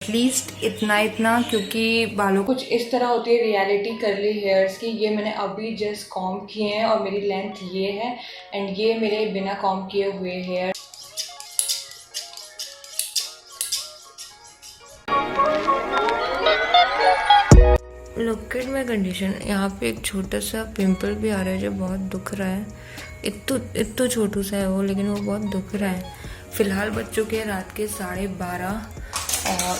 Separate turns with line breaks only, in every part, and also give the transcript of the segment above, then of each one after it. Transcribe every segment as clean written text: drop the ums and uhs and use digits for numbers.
At least इतना इतना, क्योंकि बालों कुछ इस तरह होती है रियलिटी कर्ली हेयर्स की। ये मैंने अभी जस्ट कॉम्ब किए हैं और मेरी लेंथ ये है, एंड ये मेरे बिना कॉम्ब किए हुए hair. Look at my condition. यहाँ पे एक छोटा सा पिंपल भी आ रहा है जो बहुत दुख रहा है। इतना छोटू सा है वो, लेकिन वो बहुत दुख रहा है। फिलहाल बज चुके हैं रात के 12:30 और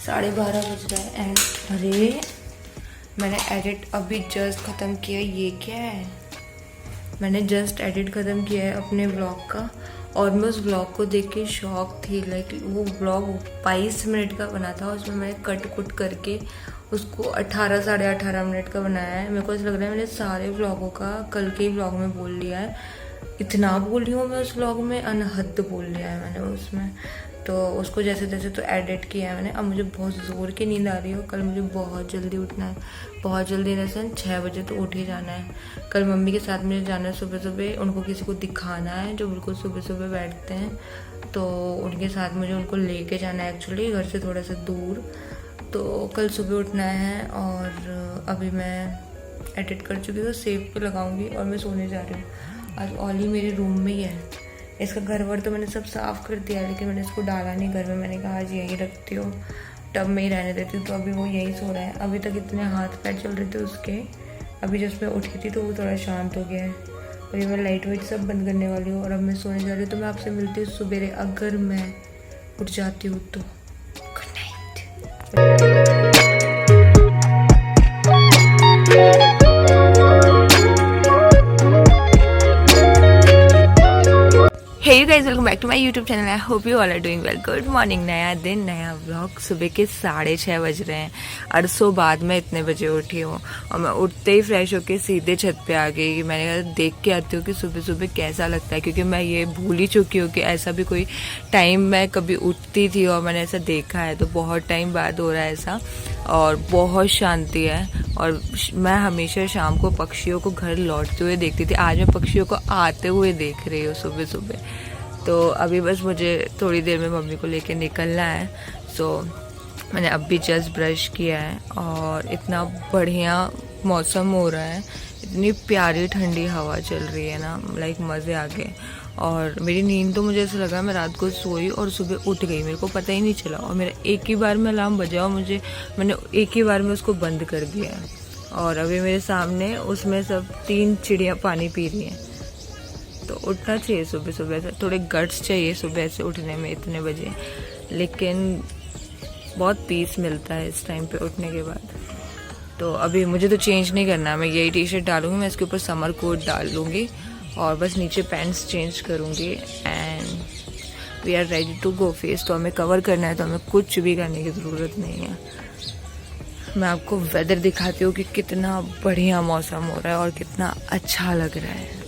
12:30 बज रहा है। एंड अरे मैंने एडिट अभी जस्ट ख़त्म किया। ये क्या है? मैंने जस्ट एडिट ख़त्म किया है अपने व्लॉग का, और मैं उस व्लॉग को देख के शॉक थी। लाइक वो व्लॉग 22 मिनट का बना था, उसमें मैंने कट कुट करके उसको 18 साढ़े 18 मिनट का बनाया है। मेरे को ऐसा लग रहा है मैंने सारे व्लॉगों का कल के ही व्लॉग में बोल लिया है। इतना बोल रही हूँ मैं उस व्लॉग में, अनहद बोल लिया है मैंने उसमें। तो उसको जैसे तैसे तो एडिट किया है मैंने। अब मुझे बहुत ज़ोर की नींद आ रही है। कल मुझे बहुत जल्दी उठना है, बहुत जल्दी इन सेंस 6 बजे तो उठ ही जाना है। कल मम्मी के साथ मुझे जाना है सुबह सुबह। उनको किसी को दिखाना है जो बिल्कुल सुबह सुबह बैठते हैं, तो उनके साथ मुझे उनको लेके जाना है एक्चुअली, घर से थोड़ा सा दूर। तो कल सुबह उठना है। और अभी मैं एडिट कर चुकी हूँ, सेव पे लगाऊंगी और मैं सोने जा रही हूँ। आज ओली मेरे रूम में ही है। इसका घर वर तो मैंने सब साफ़ कर दिया, लेकिन मैंने इसको डाला नहीं घर में। मैंने कहा आज यहीं रखती हूँ, टब में ही रहने देती हूँ। तो अभी वो यहीं सो रहा है। अभी तक इतने हाथ पैर चल रहे थे उसके। अभी जब मैं उठी थी तो वो थोड़ा शांत हो गया है। और ये मैं लाइट वाइट सब बंद करने वाली हूँ और अब मैं सोने जा रही हूँ। तो मैं आपसे मिलती हूँ सुबेरे, अगर मैं उठ जाती हूँ तो। Good night. Hey you guys, welcome back to my YouTube channel. I hope you all are doing well. Good morning. नया दिन नया व्लॉग। सुबह के 6:30 बज रहे हैं। अरसों बाद मैं इतने बजे उठी हूँ और मैं उठते ही फ्रेश होके सीधे छत पे आ गई कि मैंने कहा देख के आती हूँ कि सुबह सुबह कैसा लगता है, क्योंकि मैं ये भूल ही चुकी हूँ कि ऐसा भी कोई टाइम मैं कभी उठती थी और मैंने ऐसा देखा है। तो बहुत टाइम बाद हो रहा है ऐसा, और बहुत शांति है। और मैं हमेशा शाम को पक्षियों को घर लौटते हुए देखती थी। आज मैं पक्षियों को आते हुए देख रही हूँ सुबह सुबह। तो अभी बस मुझे थोड़ी देर में मम्मी को लेके निकलना है। सो मैंने अभी जस्ट ब्रश किया है और इतना बढ़िया मौसम हो रहा है। इतनी प्यारी ठंडी हवा चल रही है ना, लाइक मज़े आ गए। और मेरी नींद तो मुझे ऐसा लगा मैं रात को सोई और सुबह उठ गई, मेरे को पता ही नहीं चला। और मेरा एक ही बार में अलार्म बजा और मैंने एक ही बार में उसको बंद कर दिया है। और अभी मेरे सामने उसमें सब 3 चिड़ियाँ पानी पी रही हैं। तो उठना चाहिए सुबह सुबह से, थोड़े गट्स चाहिए सुबह से उठने में इतने बजे, लेकिन बहुत पीस मिलता है इस टाइम पे उठने के बाद। तो अभी मुझे तो चेंज नहीं करना, मैं यही टी शर्ट डालूंगी, मैं इसके ऊपर समर कोट डाल लूँगी और बस नीचे पैंट्स चेंज करूँगी and we are ready to go. Face तो हमें कवर करना है, तो हमें कुछ भी करने की ज़रूरत नहीं है। मैं आपको वेदर दिखाती हूँ कि कितना बढ़िया मौसम हो रहा है और कितना अच्छा लग रहा है।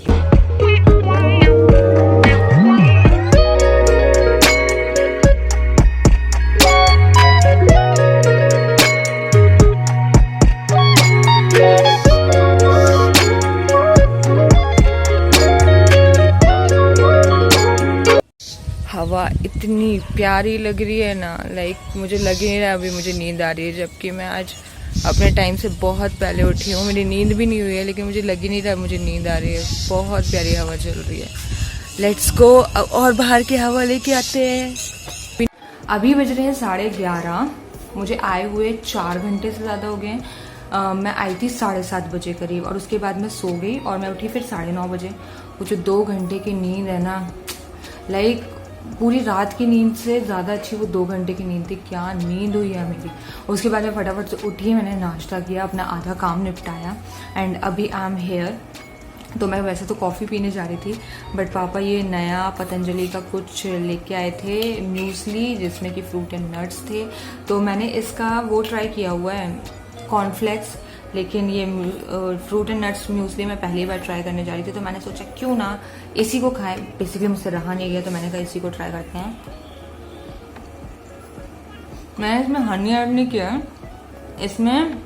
हवा इतनी प्यारी लग रही है ना, लाइक मुझे लग ही नहीं रहा अभी मुझे नींद आ रही है, जबकि मैं आज अपने टाइम से बहुत पहले उठी हूँ। मेरी नींद भी नहीं हुई है, लेकिन मुझे लग ही नहीं रहा मुझे नींद आ रही है। बहुत प्यारी हवा चल रही है। लेट्स गो और बाहर की हवा लेके आते हैं। अभी बज रहे हैं 11:30। मुझे आए हुए 4 घंटे से ज़्यादा हो गए। मैं आई थी 7:30 बजे करीब, और उसके बाद मैं सो गई और मैं उठी फिर 9:30 बजे। वो जो 2 घंटे की नींद है ना, लाइक पूरी रात की नींद से ज़्यादा अच्छी वो 2 घंटे की नींद थी। क्या नींद हुई है मेरी। उसके बाद मैं फटाफट से उठी, मैंने नाश्ता किया, अपना आधा काम निपटाया एंड अभी आई एम हेयर। तो मैं वैसे तो कॉफ़ी पीने जा रही थी, बट पापा ये नया पतंजलि का कुछ लेके आए थे, म्यूसली, जिसमें कि फ्रूट एंड नट्स थे। तो मैंने इसका वो ट्राई किया हुआ है, कॉर्नफ्लेक्स, लेकिन ये फ्रूट एंड नट्स म्यूसली मैं पहली बार ट्राई करने जा रही थी। तो मैंने सोचा क्यों ना इसी को खाएं। बेसिकली मुझसे रहा नहीं गया, तो मैंने कहा इसी को ट्राई करते हैं। मैंने इसमें हनी ऐड नहीं किया है। इसमें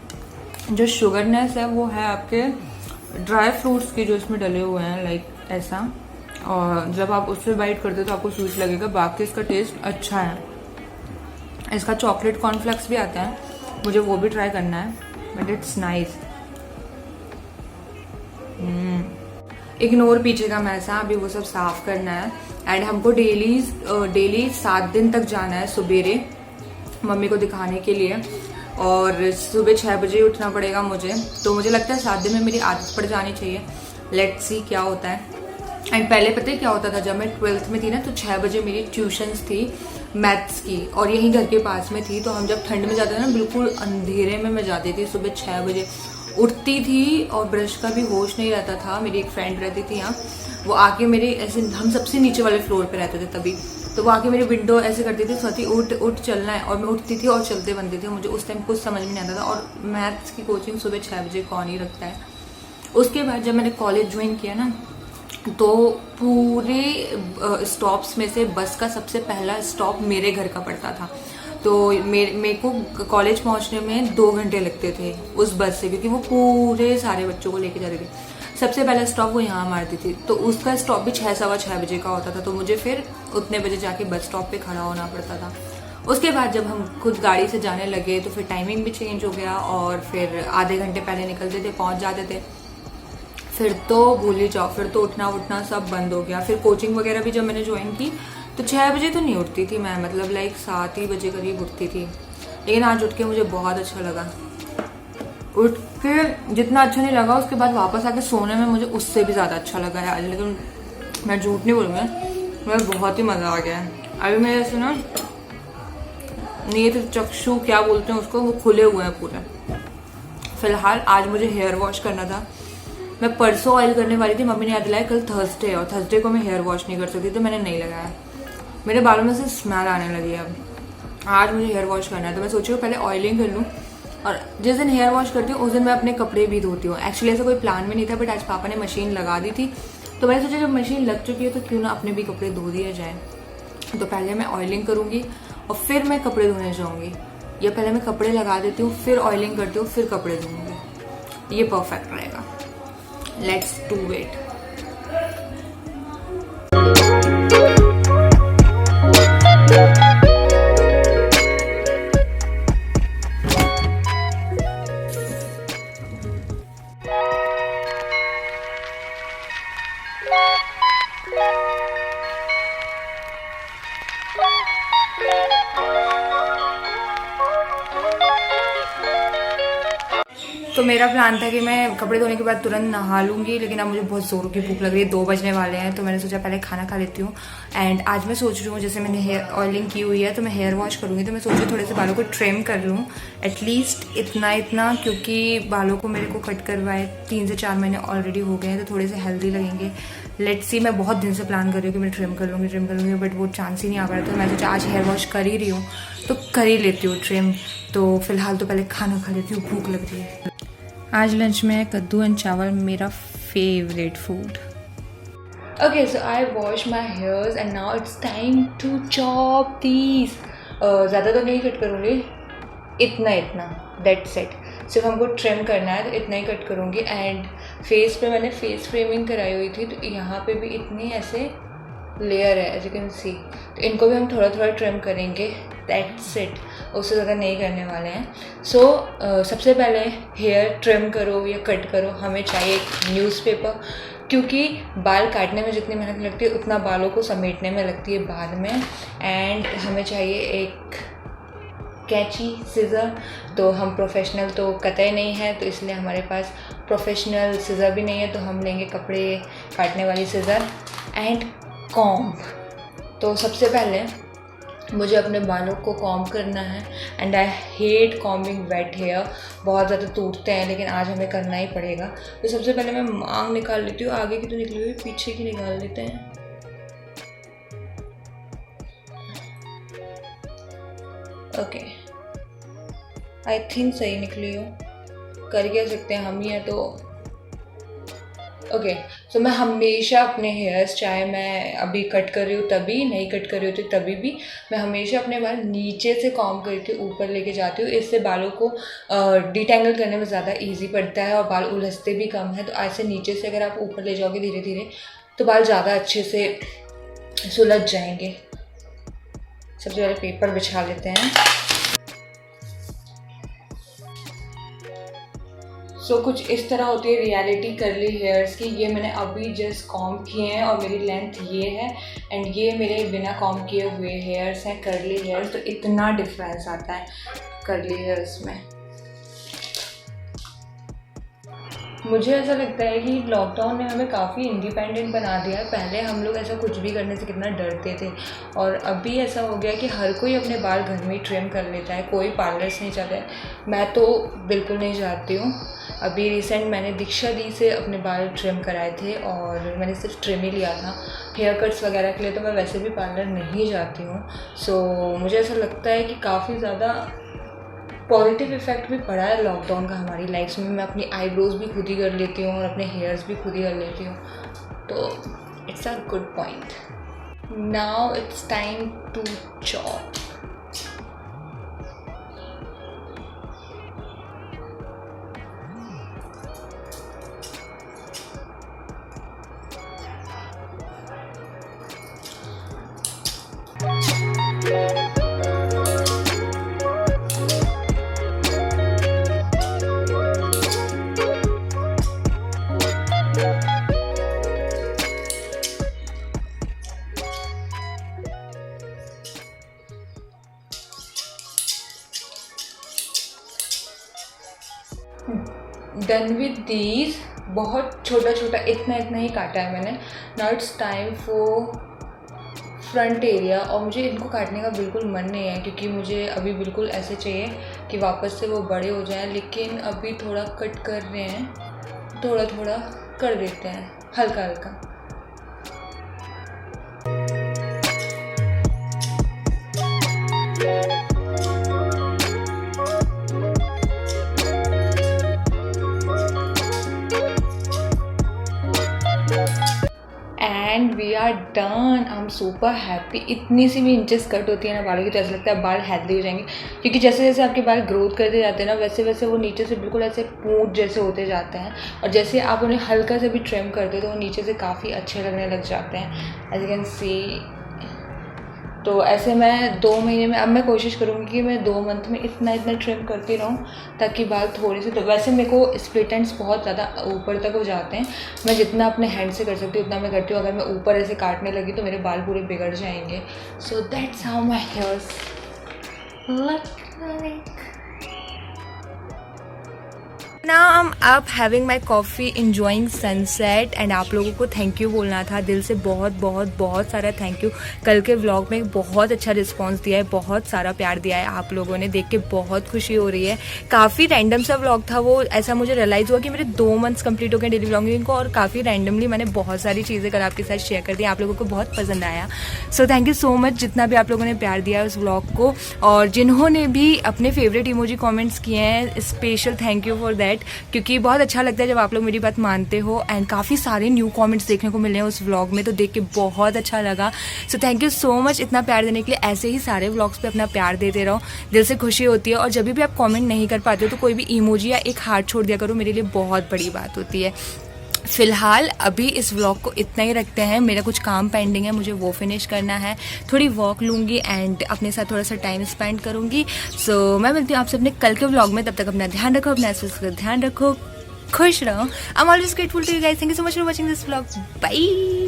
जो शुगरनेस है वो है आपके ड्राई फ्रूट्स के जो इसमें डले हुए हैं, लाइक ऐसा। और जब आप उससे बाइट करते हो तो आपको स्वीट लगेगा, बाकी इसका टेस्ट अच्छा है। इसका चॉकलेट कॉर्नफ्लेक्स भी आता है, मुझे वो भी ट्राई करना है, बट इट्स नाइस। इग्नोर पीछे का मैसा, अभी वो सब साफ करना है। एंड हमको डेली 7 दिन तक जाना है सवेरे मम्मी को दिखाने के लिए, और सुबह 6 बजे उठना पड़ेगा मुझे। तो मुझे लगता है 7 दिन में मेरी आदत पड़ जानी चाहिए। लेट्स सी क्या होता है। एंड पहले पता है क्या होता था, जब मैं 12th में थी ना, तो 6 बजे मेरी ट्यूशन्स थी मैथ्स की, और यहीं घर के पास में थी। तो हम जब ठंड में जाते थे ना, बिल्कुल अंधेरे में मैं जाती थी, सुबह 6 बजे उठती थी और ब्रश का भी होश नहीं रहता था। मेरी एक फ्रेंड रहती थी यहाँ, वो आके मेरे ऐसे, हम सबसे नीचे वाले फ्लोर पे रहते थे तभी, तो वो आके मेरी विंडो ऐसे करती थी, स्वाति उठ उठ चलना है, और मैं उठती थी और चलते बनते थे। मुझे उस टाइम कुछ समझ में नहीं आता था, और मैथ्स की कोचिंग सुबह 6 बजे कौन ही रखता है। उसके बाद जब मैंने कॉलेज ज्वाइन किया ना, तो पूरे स्टॉप्स में से बस का सबसे पहला स्टॉप मेरे घर का पड़ता था। तो मेरे को कॉलेज पहुंचने में 2 घंटे लगते थे उस बस से, क्योंकि वो पूरे सारे बच्चों को लेके जाती थी। सबसे पहला स्टॉप वो यहाँ मारती थी, तो उसका स्टॉप भी 6 सवा 6 बजे का होता था। तो मुझे फिर उतने बजे जाके बस स्टॉप पे खड़ा होना पड़ता था। उसके बाद जब हम खुद गाड़ी से जाने लगे तो फिर टाइमिंग भी चेंज हो गया, और फिर आधे घंटे पहले निकलते थे, पहुंच जाते थे। फिर तो भूल ही जाओ, फिर तो उठना उठना सब बंद हो गया। फिर कोचिंग वगैरह भी जब मैंने ज्वाइन की तो 6 बजे तो नहीं उठती थी मैं, मतलब लाइक 7 ही बजे करीब उठती थी। लेकिन आज उठ के मुझे बहुत अच्छा लगा। उठ के जितना अच्छा नहीं लगा, उसके बाद वापस आके सोने में मुझे उससे भी ज़्यादा अच्छा लगा है आज। लेकिन मैं झूठ नहीं बोलूँगा, मुझे बहुत ही मज़ा आ गया है। अभी मेरे ऐसे ना नेत्र चक्षु क्या बोलते हैं उसको, वो खुले हुए हैं पूरे। फिलहाल आज मुझे हेयर वॉश करना था। मैं परसों ऑयल करने वाली थी, मम्मी ने याद दिलाया कल थर्सडे है, और थर्सडे को मैं हेयर वॉश नहीं कर सकती, तो मैंने नहीं लगाया। मेरे बालों में से स्मेल आने लगी है। अब आज मुझे हेयर वॉश करना है, तो मैं सोची हूँ पहले ऑयलिंग कर लूँ, और जिस दिन हेयर वॉश करती हूँ उस दिन मैं अपने कपड़े भी धोती हूँ। एक्चुअली ऐसा कोई प्लान में नहीं था, बट आज पापा ने मशीन लगा दी थी, तो मैंने सोचा जब मशीन लग चुकी है तो क्यों ना अपने भी कपड़े धो दिए जाए। तो पहले मैं ऑयलिंग करूँगी और फिर मैं कपड़े धोने जाऊँगी, या पहले मैं कपड़े लगा देती हूँ फिर ऑयलिंग करती हूँ फिर कपड़े धोऊंगी। ये परफेक्ट रहेगा। Let's do it. तो मेरा प्लान था कि मैं कपड़े धोने के बाद तुरंत नहा लूँगी, लेकिन अब मुझे बहुत ज़ोरों की भूख लग रही है, 2 बजने वाले हैं। तो मैंने सोचा पहले खाना खा लेती हूँ। एंड आज मैं सोच रही हूँ, जैसे मैंने हेयर ऑयलिंग की हुई है तो मैं हेयर वॉश करूँगी, तो मैं सोच रही हूँ थोड़े से बालों को ट्रिम कर लूँ, एटलीस्ट इतना, क्योंकि बालों को मेरे को कट करवाए 3 से 4 महीने ऑलरेडी हो गए हैं, तो थोड़े से हेल्दी लगेंगे। लेट्स सी, मैं बहुत दिन से प्लान कर रही हूँ कि मैं ट्रिम कर लूँगी, बट वो चांस ही नहीं आ पा रहा था। मैं सोचा आज हेयर वॉश कर ही रही हूँ तो कर ही लेती हूँ ट्रिम। तो फिलहाल तो पहले खाना खा लेती हूँ, भूख लग रही है। आज लंच में कद्दू एंड चावल, मेरा favourite food. Okay, so I wash my hairs and now it's time to chop these. ज़्यादा तो नहीं कट करूँगी, इतना that's it. सिर्फ हमको ट्रिम करना है तो इतना ही कट करूँगी। एंड फेस पे मैंने फेस फ्रेमिंग कराई हुई थी, तो यहाँ पे भी इतनी ऐसे लेयर है, एज यू कैन सी। तो इनको भी हम थोड़ा थोड़ा ट्रिम करेंगे, दैट्स इट, उससे ज़्यादा नहीं करने वाले हैं। सो सबसे पहले हेयर ट्रिम करो या कट करो, हमें चाहिए एक न्यूज़पेपर, क्योंकि बाल काटने में जितनी मेहनत लगती है उतना बालों को समेटने में लगती है बाद में। एंड हमें चाहिए एक कैंची, सिज़र। तो हम प्रोफेशनल तो कतई नहीं है, तो इसलिए हमारे पास प्रोफेशनल सिज़र भी नहीं है, तो हम लेंगे कपड़े काटने वाली सिज़र। एंड कॉम्ब, तो सबसे पहले मुझे अपने बालों को कॉम्ब करना है। And I hate combing wet hair, बहुत ज़्यादा टूटते हैं, लेकिन आज हमें करना ही पड़ेगा। तो सबसे पहले मैं मांग निकाल लेती हूँ, आगे की तो निकली हुई, पीछे की निकाल लेते हैं। ओके, आई थिंक सही निकली हो, कर क्या सकते हैं, हम ही हैं तो। ओके, सो मैं हमेशा अपने हेयर्स, चाहे मैं अभी कट कर रही हूँ तभी, नहीं कट कर रही होती तभी भी, मैं हमेशा अपने बाल नीचे से कॉम्ब करके ऊपर लेके जाती हूँ। इससे बालों को डिटेंगल करने में ज़्यादा इजी पड़ता है और बाल उलझते भी कम है। तो ऐसे नीचे से अगर आप ऊपर ले जाओगे धीरे धीरे, तो बाल ज़्यादा अच्छे से सुलझ जाएंगे। सबसे पहले पेपर बिछा लेते हैं। कुछ इस तरह होती है रियलिटी कर्ली हेयर्स की। ये मैंने अभी जस्ट कॉम्ब किए हैं और मेरी लेंथ ये है, एंड ये मेरे बिना कॉम्ब किए हुए हेयर्स हैं, कर्ली हेयर्स। तो इतना डिफरेंस आता है कर्ली हेयर्स में। मुझे ऐसा लगता है कि लॉकडाउन ने हमें काफ़ी इंडिपेंडेंट बना दिया है। पहले हम लोग ऐसा कुछ भी करने से कितना डरते थे, और अभी ऐसा हो गया कि हर कोई अपने बाल घर में ही ट्रिम कर लेता है, कोई पार्लर्स नहीं जाता है। मैं तो बिल्कुल नहीं जाती हूँ। अभी रिसेंट मैंने दीक्षा दी से अपने बाल ट्रिम कराए थे, और मैंने सिर्फ ट्रिम ही लिया था। हेयर कट्स वगैरह के लिए तो मैं वैसे भी पार्लर नहीं जाती हूँ। मुझे ऐसा लगता है कि काफ़ी ज़्यादा पॉजिटिव इफ़ेक्ट भी पड़ा है लॉकडाउन का हमारी लाइफ में। मैं अपनी आईब्रोज भी खुद ही कर लेती हूँ और अपने हेयर्स भी खुद ही कर लेती हूँ, तो it's a good point. Now it's time to chop. Done with these. बहुत छोटा छोटा इतना ही काटा है मैंने। Now it's time for front area. और मुझे इनको काटने का बिल्कुल मन नहीं है, क्योंकि मुझे अभी बिल्कुल ऐसे चाहिए कि वापस से वो बड़े हो जाएं। लेकिन अभी थोड़ा कट कर रहे हैं, थोड़ा थोड़ा कर देते हैं, हल्का हल्का। And we are done. I am super happy. इतनी सी भी इंचेस कट होती है ना बालों की, तो ऐसा लगता है बाल हेल्दी हो जाएंगे, क्योंकि जैसे जैसे आपके बाल ग्रोथ करते जाते हैं ना, वैसे वैसे वो नीचे से बिल्कुल ऐसे पूंछ जैसे होते जाते हैं। और जैसे आप उन्हें हल्का से भी ट्रिम करते हो तो वो नीचे से काफ़ी अच्छे लगने लग जाते हैं, एज यू कैन सी। तो ऐसे मैं 2 महीने में, अब मैं कोशिश करूँगी कि मैं 2 मंथ में इतना ट्रिम करती रहूँ, ताकि बाल थोड़े से, तो वैसे मेरे को स्प्लिट एंड्स बहुत ज़्यादा ऊपर तक हो जाते हैं। मैं जितना अपने हैंड से कर सकती हूँ उतना मैं करती हूँ। अगर मैं ऊपर ऐसे काटने लगी तो मेरे बाल पूरे बिगड़ जाएंगे। So that's how my hairs look like. Now I'm up having my coffee, enjoying sunset, and आप लोगों को थैंक यू बोलना था दिल से, बहुत बहुत बहुत सारा थैंक यू। कल के व्लॉग में बहुत अच्छा रिस्पांस दिया है, बहुत सारा प्यार दिया है आप लोगों ने, देख के बहुत खुशी हो रही है। काफ़ी रैंडम सा व्लॉग था वो, ऐसा मुझे रियलाइज़ हुआ कि मेरे 2 मंथ्स कंप्लीट हो गए डेली व्लॉगिंग को, और काफ़ी रैंडमली मैंने बहुत सारी चीज़ें कल आपके साथ शेयर कर दी। आप लोगों को बहुत पसंद आया। So thank you so much जितना भी आप लोगों ने प्यार दिया उस व्लॉग को, और जिन्होंने भी अपने फेवरेट इमोजी कॉमेंट्स किए हैं, special thank you for that, क्योंकि बहुत अच्छा लगता है जब आप लोग मेरी बात मानते हो। एंड काफ़ी सारे न्यू कमेंट्स देखने को मिले हैं उस व्लॉग में, तो देख के बहुत अच्छा लगा। So thank you so much इतना प्यार देने के लिए। ऐसे ही सारे व्लॉग्स पे अपना प्यार देते रहो, दिल से खुशी होती है। और जब भी आप कमेंट नहीं कर पाते हो तो कोई भी इमोजी या एक हार्ट छोड़ दिया करो, मेरे लिए बहुत बड़ी बात होती है। फ़िलहाल अभी इस व्लॉग को इतना ही रखते हैं। मेरा कुछ काम पेंडिंग है, मुझे वो फिनिश करना है, थोड़ी वॉक लूँगी एंड अपने साथ थोड़ा सा टाइम स्पेंड करूँगी। सो मैं मिलती हूँ आपसे अपने कल के व्लॉग में। तब तक अपना ध्यान रखो, अपने आसपास का ध्यान रखो, खुश रहो। I am always grateful to you guys. Thank you so much for watching this vlog. Bye.